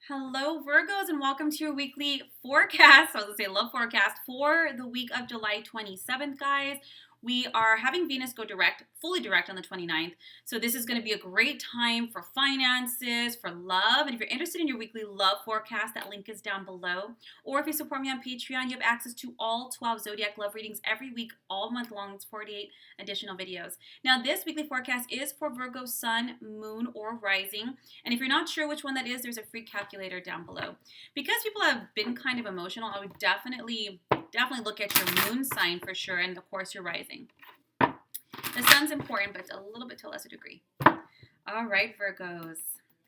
Hello, Virgos, and welcome to your weekly forecast. I was going to say love forecast for the week of July 27th, guys. We are having Venus go direct, fully direct on the 29th. So this is going to be a great time for finances, for love. And if you're interested in your weekly love forecast, that link is down below. Or if you support me on Patreon, you have access to all 12 zodiac love readings every week, all month long. It's 48 additional videos. Now, this weekly forecast is for Virgo sun, moon, or rising. And if you're not sure which one that is, there's a free calculator down below. Because people have been kind of emotional, I would definitely look at your moon sign for sure, and of course your rising. The sun's important, but a little bit to a lesser degree. All right, Virgos,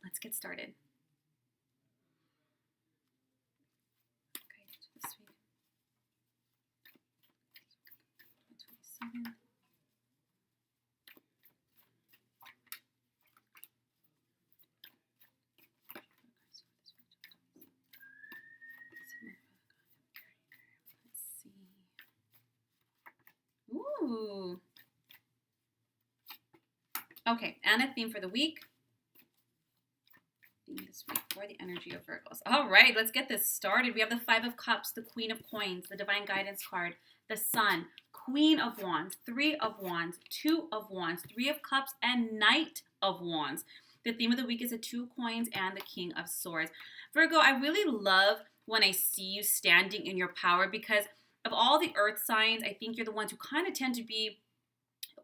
let's get started. Okay, this week. 27th. Ooh. Okay, and a theme for the week. Theme this week for the energy of Virgos. All right, let's get this started. We have the Five of Cups, the Queen of Coins, the Divine Guidance card, the Sun, Queen of Wands, Three of Wands, Two of Wands, Three of Cups, and Knight of Wands. The theme of the week is the Two of Coins and the King of Swords. Virgo, I really love when I see you standing in your power because of all the earth signs, I think you're the ones who kind of tend to be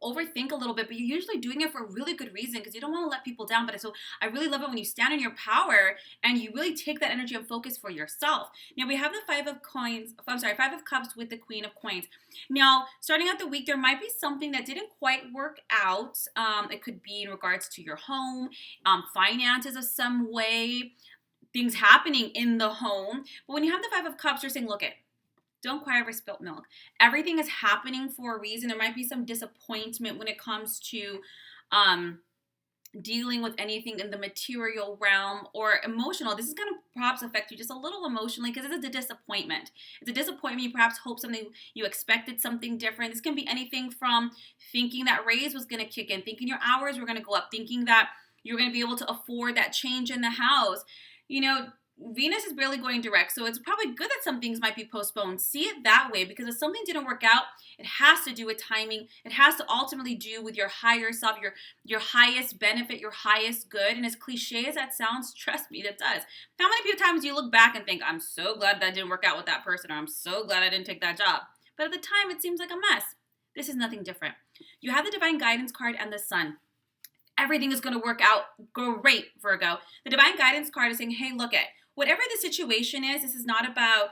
overthink a little bit, but you're usually doing it for a really good reason because you don't want to let people down. But so I really love it when you stand in your power and you really take that energy and focus for yourself. Now we have the Five of Cups with the Queen of Coins. Now, starting out the week, there might be something that didn't quite work out. It could be in regards to your home, finances of some way, things happening in the home. But when you have the Five of Cups, you're saying, look it. Don't cry over spilt milk. Everything is happening for a reason. There might be some disappointment when it comes to dealing with anything in the material realm or emotional. This is going to perhaps affect you just a little emotionally because it's a disappointment. It's a disappointment. You perhaps hope something, you expected something different. This can be anything from thinking that raise was going to kick in, thinking your hours were going to go up, thinking that you're going to be able to afford that change in the house. You know, Venus is barely going direct, so it's probably good that some things might be postponed. See it that way, because if something didn't work out, it has to do with timing. It has to ultimately do with your higher self, your highest benefit, your highest good. And as cliche as that sounds, trust me, that does. How many times do you look back and think, I'm so glad that didn't work out with that person, or I'm so glad I didn't take that job? But at the time, it seems like a mess. This is nothing different. You have the Divine Guidance card and the Sun. Everything is going to work out great, Virgo. The Divine Guidance card is saying, hey, look it. Whatever the situation is, this is not about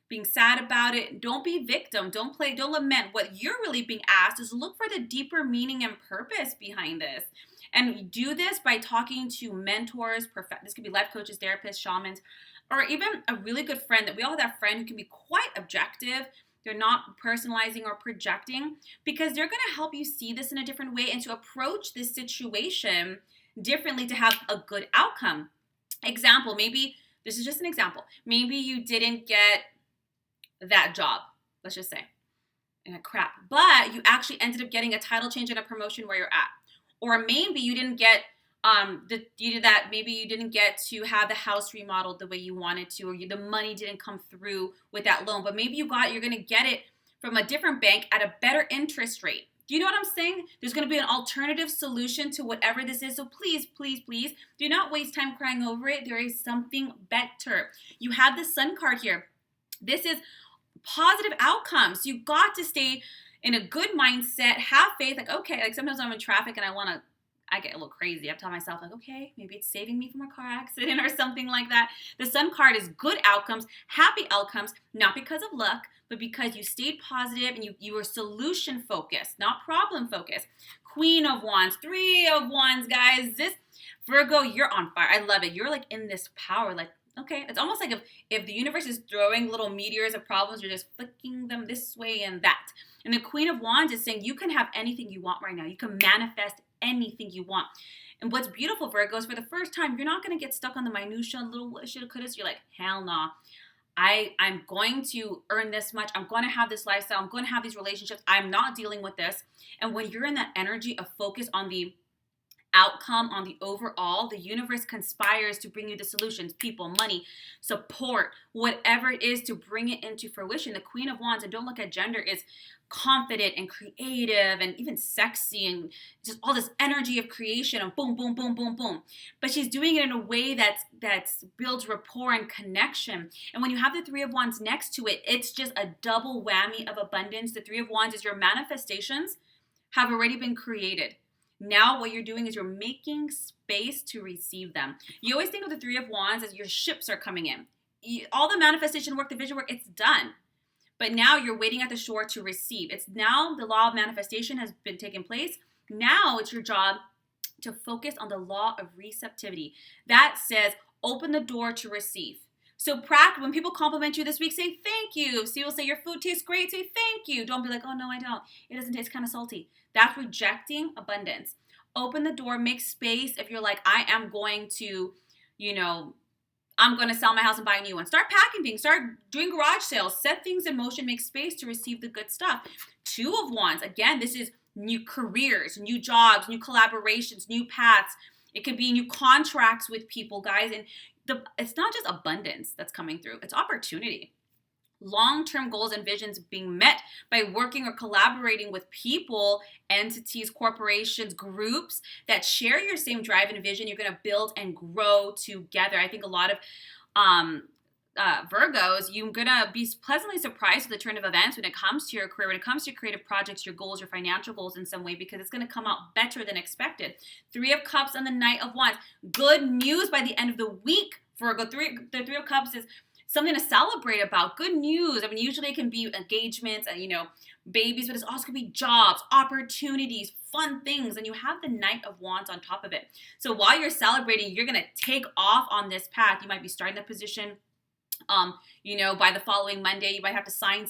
being sad about it. Don't be victim. Don't lament. What you're really being asked is look for the deeper meaning and purpose behind this. And you do this by talking to mentors, this could be life coaches, therapists, shamans, or even a really good friend. That we all have that friend who can be quite objective. They're not personalizing or projecting because they're going to help you see this in a different way and to approach this situation differently to have a good outcome. Example, maybe this is just an example. Maybe you didn't get that job, let's just say, crap, but you actually ended up getting a title change and a promotion where you're at. Or maybe you didn't get maybe you didn't get to have the house remodeled the way you wanted to, or the money didn't come through with that loan, but maybe you're going to get it from a different bank at a better interest rate. Do you know what I'm saying? There's going to be an alternative solution to whatever this is. So please, please, please do not waste time crying over it. There is something better. You have the Sun card here. This is positive outcomes. You got to stay in a good mindset, have faith. Like, okay, like sometimes I'm in traffic and I get a little crazy. I tell myself, like, okay, maybe it's saving me from a car accident or something like that. The Sun card is good outcomes, happy outcomes, not because of luck, but because you stayed positive and you were solution focused, not problem focused. Queen of Wands, Three of Wands, guys. This Virgo, you're on fire. I love it. You're like in this power, like, okay. It's almost like if the universe is throwing little meteors of problems, you're just flicking them this way and that. And the Queen of Wands is saying you can have anything you want right now. You can manifest anything you want. And what's beautiful, Virgo, is for the first time, you're not going to get stuck on the minutia, little shoulda, coulda. You're like, hell nah. I'm going to earn this much. I'm going to have this lifestyle. I'm going to have these relationships. I'm not dealing with this. And when you're in that energy of focus on the outcome, on the overall, the universe conspires to bring you the solutions, people, money, support, whatever it is to bring it into fruition. The Queen of Wands, and don't look at gender, is confident and creative and even sexy and just all this energy of creation and boom, boom, boom, boom, boom. But she's doing it in a way that's builds rapport and connection. And when you have the Three of Wands next to it, it's just a double whammy of abundance. The Three of Wands is your manifestations have already been created. Now what you're doing is you're making space to receive them. You always think of the Three of Wands as your ships are coming in. All the manifestation work, the vision work, it's done. But now you're waiting at the shore to receive. It's now the law of manifestation has been taking place. Now it's your job to focus on the law of receptivity. That says open the door to receive. So practice, when people compliment you this week, say thank you. So you'll say your food tastes great, say thank you. Don't be like, oh no, I don't. It doesn't taste kind of salty. That's rejecting abundance. Open the door, make space. If you're like, I am going to, I'm going to sell my house and buy a new one. Start packing things. Start doing garage sales. Set things in motion. Make space to receive the good stuff. Two of Wands. Again, this is new careers, new jobs, new collaborations, new paths. It could be new contracts with people, guys. And it's not just abundance that's coming through. It's opportunity. Long-term goals and visions being met by working or collaborating with people, entities, corporations, groups that share your same drive and vision. You're going to build and grow together. I think a lot of Virgos, you're going to be pleasantly surprised with the turn of events when it comes to your career, when it comes to your creative projects, your goals, your financial goals in some way, because it's going to come out better than expected. Three of Cups and the Knight of Wands. Good news by the end of the week, Virgo. The Three of Cups is something to celebrate about. Good news. I mean, usually it can be engagements and, babies, but it's also going to be jobs, opportunities, fun things. And you have the Knight of Wands on top of it. So while you're celebrating, you're going to take off on this path. You might be starting a position. By the following Monday, you might have to sign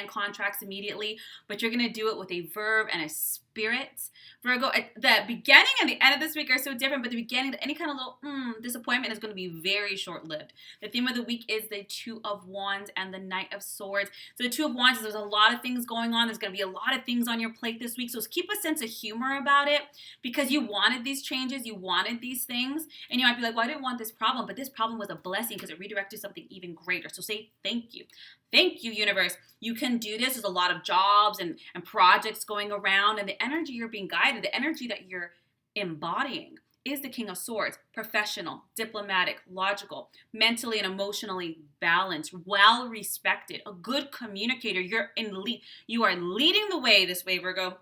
contracts immediately, but you're going to do it with a verb and a spirit. Virgo, the beginning and the end of this week are so different, but the beginning, any kind of little disappointment is going to be very short-lived. The theme of the week is the Two of Wands and the Knight of Swords. So the Two of Wands, there's a lot of things going on. There's going to be a lot of things on your plate this week. So keep a sense of humor about it, because you wanted these changes, you wanted these things, and you might be like, well, I didn't want this problem, but this problem was a blessing because it redirected something even greater. So say thank you. Thank you, universe. You can do this. There's a lot of jobs and projects going around, and the energy you're being guided, the energy that you're embodying is the King of Swords. Professional, diplomatic, logical, mentally and emotionally balanced, well respected, a good communicator. You are leading the way this way, Virgo.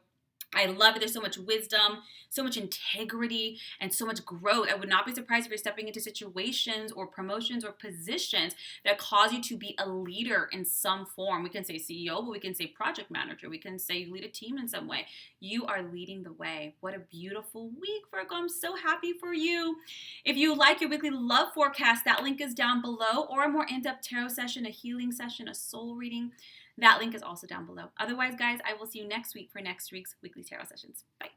I love it. There's so much wisdom, so much integrity, and so much growth. I would not be surprised if you're stepping into situations or promotions or positions that cause you to be a leader in some form. We can say CEO, but we can say project manager. We can say you lead a team in some way. You are leading the way. What a beautiful week, Virgo. I'm so happy for you. If you like your weekly love forecast, that link is down below, or a more in-depth tarot session, a healing session, a soul reading. That link is also down below. Otherwise, guys, I will see you next week for next week's weekly tarot sessions. Bye.